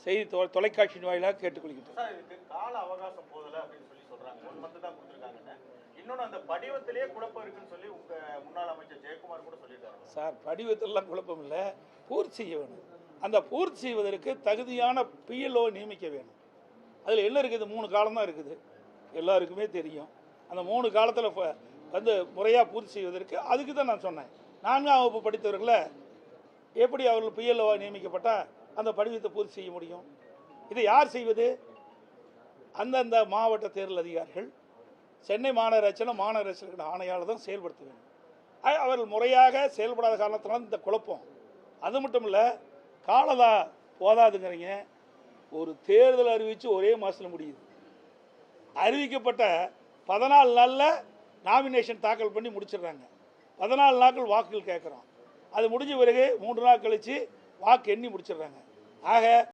செய்தி தொலைக்காட்சியின் வாயிலாக கேட்டுக்கொள்கிறேன். சார், இதுக்கு கால அவகாசம் போதல அப்படின்னு சொல்லி சொல்றாங்க. 1 மந்த் தான் கொடுத்துருக்காங்கன்னு. இன்னொன்று அந்த படிவத்திலேயே குழப்பம் இருக்குன்னு சொல்லி உங்க முன்னாள் அமைச்சர் ஜெயக்குமார் கூட சொல்லியிருக்காங்க. சார், படிவத்திலாம் குழப்பம் இல்லை, பூர்த்தி செய்ய வேணும். அந்த பூர்த்தி செய்வதற்கு தகுதியான பிஎல்ஓ நியமிக்க வேணும். அதில் என்ன இருக்குது? 3 காலம் தான் இருக்குது, எல்லாருக்குமே தெரியும். அந்த 3 காலத்தில் வந்து முறையாக பூர்த்தி செய்வதற்கு அதுக்கு தான் நான் சொன்னேன். 4ஆம் வகுப்பு படித்தவர்களை எப்படி அவர்கள் பிஎல்ஓ நியமிக்கப்பட்டால் அந்த படிவத்தை பூர்த்தி செய்ய முடியும்? இதை யார் செய்வது? அந்தந்த மாவட்ட தேர்தல் அதிகாரிகள், சென்னை மாநகராட்சியின் ஆணையாளர் தான் செயல்படுத்த வேண்டும். அவர்கள் முறையாக செயல்படாத காரணத்தினால இந்த குழப்பம். அது மட்டும் இல்லை, காலதா போதாதுங்கிறீங்க. ஒரு தேர்தல் அறிவித்து ஒரே மாதத்தில் முடியுது. அறிவிக்கப்பட்ட 14 நாளில் நாமினேஷன் தாக்கல் பண்ணி முடிச்சிடுறாங்க. 14 நாட்கள் வாக்குகள் கேட்குறோம். அது முடிஞ்ச பிறகு 3 நாள் கழித்து வாக்கு எண்ணி முடிச்சிடுறாங்க. ஆக